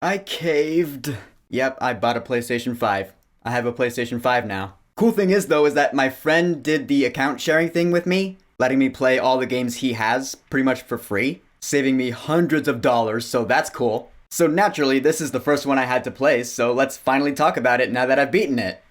I caved. Yep, I bought a PlayStation 5. I have a PlayStation 5 now. Cool thing is though is that my friend did the account sharing thing with me, letting me play all the games he has pretty much for free, saving me hundreds of dollars, so that's cool. So naturally, this is the first one I had to play, so let's finally talk about it now that I've beaten it.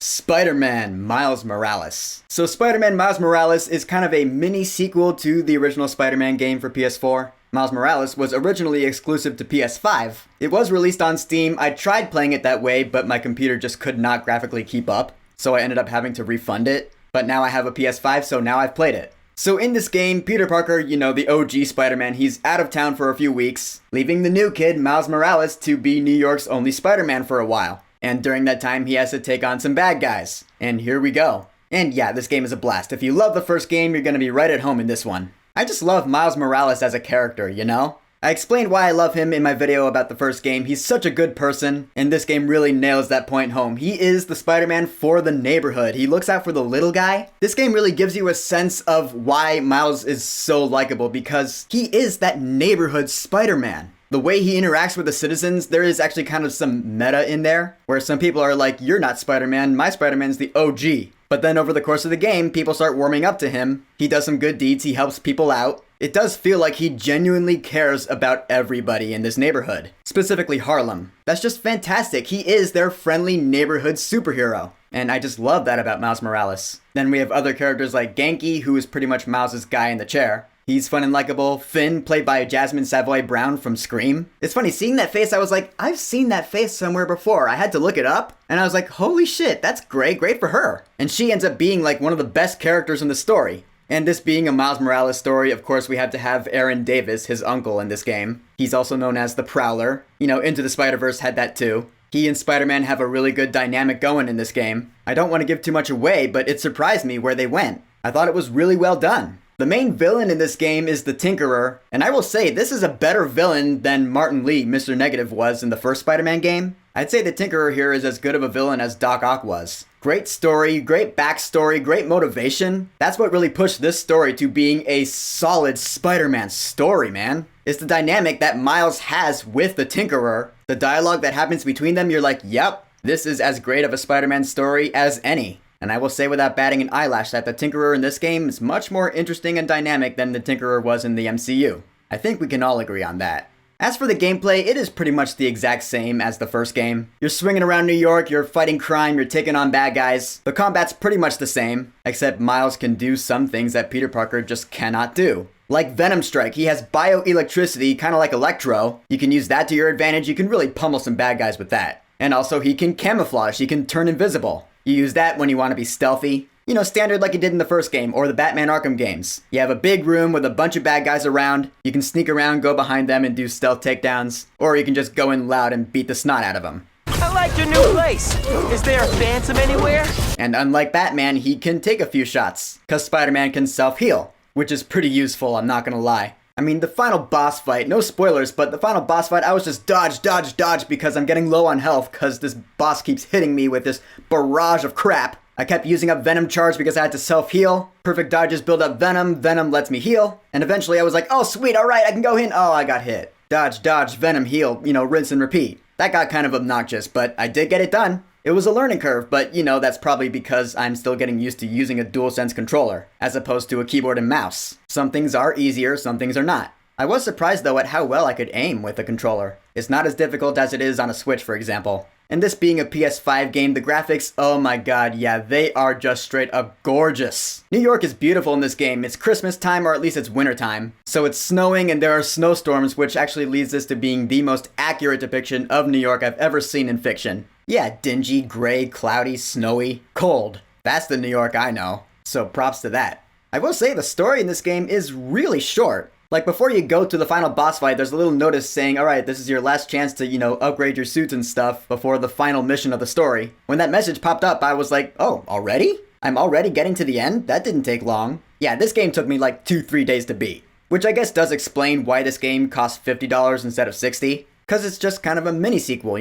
Spider-Man Miles Morales. So Spider-Man Miles Morales is kind of a mini sequel to the original Spider-Man game for PS4. Miles Morales was originally exclusive to PS5. It was released on Steam. I tried playing it that way, but my computer just could not graphically keep up, so I ended up having to refund it. But now I have a PS5, so now I've played it. So in this game, Peter Parker, the OG Spider-Man, he's out of town for a few weeks, leaving the new kid, Miles Morales, to be New York's only Spider-Man for a while. And during that time, he has to take on some bad guys. And here we go. And yeah, this game is a blast. If you love the first game, you're gonna be right at home in this one. I just love Miles Morales as a character, you know? I explained why I love him in my video about the first game. He's such a good person, and this game really nails that point home. He is the Spider-Man for the neighborhood. He looks out for the little guy. This game really gives you a sense of why Miles is so likable, because he is that neighborhood Spider-Man. The way he interacts with the citizens, there is actually kind of some meta in there, where some people are like, you're not Spider-Man, my Spider-Man's the OG. But then over the course of the game, people start warming up to him. He does some good deeds, he helps people out. It does feel like he genuinely cares about everybody in this neighborhood, specifically Harlem. That's just fantastic. He is their friendly neighborhood superhero. And I just love that about Miles Morales. Then we have other characters like Genki, who is pretty much Miles' guy in the chair. He's fun and likable. Finn, played by Jasmine Savoy Brown from Scream. It's funny, seeing that face, I was like, I've seen that face somewhere before. I had to look it up, and I was like, holy shit, that's great for her. And she ends up being like one of the best characters in the story. And this being a Miles Morales story, of course, we have to have Aaron Davis, his uncle, in this game. He's also known as the Prowler. Into the Spider-Verse had that too. He and Spider-Man have a really good dynamic going in this game. I don't want to give too much away, but it surprised me where they went. I thought it was really well done. The main villain in this game is the Tinkerer, and I will say this is a better villain than Martin Lee, Mr. Negative, was in the first Spider-Man game. I'd say the Tinkerer here is as good of a villain as Doc Ock was. Great story, great backstory, great motivation. That's what really pushed this story to being a solid Spider-Man story, man. It's the dynamic that Miles has with the Tinkerer. The dialogue that happens between them, you're like, yep, this is as great of a Spider-Man story as any. And I will say without batting an eyelash that the Tinkerer in this game is much more interesting and dynamic than the Tinkerer was in the MCU. I think we can all agree on that. As for the gameplay, it is pretty much the exact same as the first game. You're swinging around New York, you're fighting crime, you're taking on bad guys. The combat's pretty much the same, except Miles can do some things that Peter Parker just cannot do. Like Venom Strike, he has bioelectricity, kind of like Electro. You can use that to your advantage, you can really pummel some bad guys with that. And also he can camouflage, he can turn invisible. You use that when you want to be stealthy. Standard like you did in the first game or the Batman Arkham games. You have a big room with a bunch of bad guys around. You can sneak around, go behind them, and do stealth takedowns. Or you can just go in loud and beat the snot out of them. I like your new place. Is there a phantom anywhere? And unlike Batman, he can take a few shots, because Spider-Man can self-heal, which is pretty useful, I'm not gonna lie. I mean, the final boss fight, no spoilers, but the final boss fight, I was just dodge, because I'm getting low on health, because this boss keeps hitting me with this barrage of crap. I kept using up Venom Charge because I had to self-heal. Perfect dodges build up Venom, Venom lets me heal. And eventually I was like, oh sweet, alright, I can go in. Oh, I got hit. Dodge, Venom, heal, rinse and repeat. That got kind of obnoxious, but I did get it done. It was a learning curve, but that's probably because I'm still getting used to using a DualSense controller, as opposed to a keyboard and mouse. Some things are easier, some things are not. I was surprised though at how well I could aim with a controller. It's not as difficult as it is on a Switch, for example. And this being a PS5 game, the graphics, oh my god, yeah, they are just straight up gorgeous. New York is beautiful in this game. It's Christmas time, or at least it's winter time. So it's snowing and there are snowstorms, which actually leads this to being the most accurate depiction of New York I've ever seen in fiction. Yeah, dingy, gray, cloudy, snowy, cold. That's the New York I know. So props to that. I will say the story in this game is really short. Like, before you go to the final boss fight, there's a little notice saying, alright, this is your last chance to, upgrade your suits and stuff before the final mission of the story. When that message popped up, I was like, oh, already? I'm already getting to the end? That didn't take long. Yeah, this game took me like 2-3 days to beat. Which I guess does explain why this game costs $50 instead of $60. Cause it's just kind of a mini-sequel,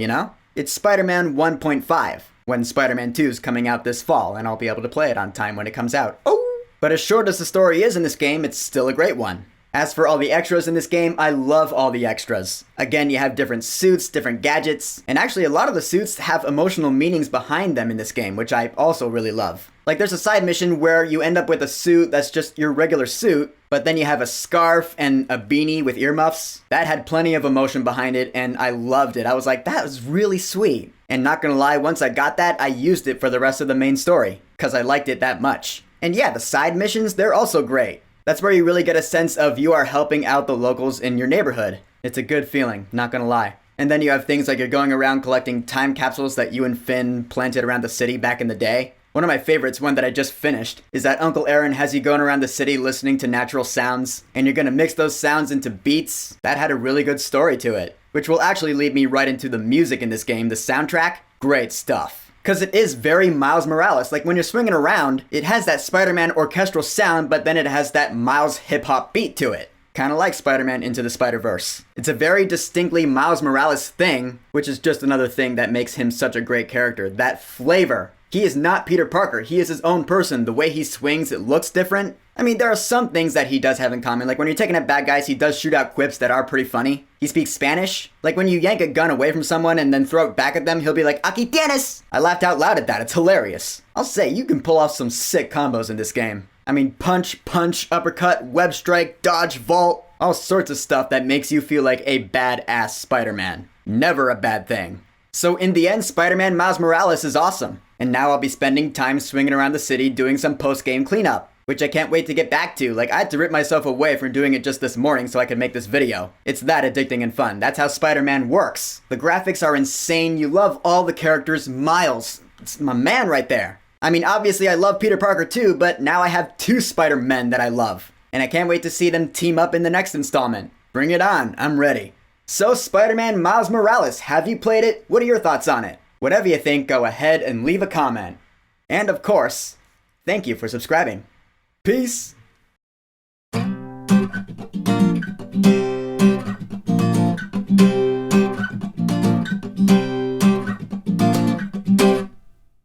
It's Spider-Man 1.5, when Spider-Man 2 is coming out this fall, and I'll be able to play it on time when it comes out. Oh! But as short as the story is in this game, it's still a great one. As for all the extras in this game, I love all the extras. Again, you have different suits, different gadgets, and actually a lot of the suits have emotional meanings behind them in this game, which I also really love. Like there's a side mission where you end up with a suit that's just your regular suit, but then you have a scarf and a beanie with earmuffs. That had plenty of emotion behind it, and I loved it. I was like, that was really sweet. And not gonna lie, once I got that, I used it for the rest of the main story, because I liked it that much. And yeah, the side missions, they're also great. That's where you really get a sense of you are helping out the locals in your neighborhood. It's a good feeling, not gonna lie. And then you have things like you're going around collecting time capsules that you and Finn planted around the city back in the day. One of my favorites, one that I just finished, is that Uncle Aaron has you going around the city listening to natural sounds, and you're gonna mix those sounds into beats. That had a really good story to it, which will actually lead me right into the music in this game, the soundtrack. Great stuff. Because it is very Miles Morales. Like when you're swinging around, it has that Spider-Man orchestral sound, but then it has that Miles hip-hop beat to it. Kind of like Spider-Man Into the Spider-Verse. It's a very distinctly Miles Morales thing, which is just another thing that makes him such a great character. That flavor. He is not Peter Parker. He is his own person. The way he swings, it looks different. I mean, there are some things that he does have in common. Like when you're taking out bad guys, he does shoot out quips that are pretty funny. He speaks Spanish. Like when you yank a gun away from someone and then throw it back at them, he'll be like, "Aquí tienes!" I laughed out loud at that. It's hilarious. I'll say, you can pull off some sick combos in this game. I mean, punch, uppercut, web strike, dodge, vault. All sorts of stuff that makes you feel like a badass Spider-Man. Never a bad thing. So in the end, Spider-Man Miles Morales is awesome. And now I'll be spending time swinging around the city doing some post-game cleanup, which I can't wait to get back to. Like, I had to rip myself away from doing it just this morning so I could make this video. It's that addicting and fun. That's how Spider-Man works. The graphics are insane. You love all the characters. Miles, it's my man right there. I mean, obviously I love Peter Parker too, but now I have two Spider-Men that I love. And I can't wait to see them team up in the next installment. Bring it on, I'm ready. So Spider-Man Miles Morales, have you played it? What are your thoughts on it? Whatever you think, go ahead and leave a comment. And of course, thank you for subscribing. Peace!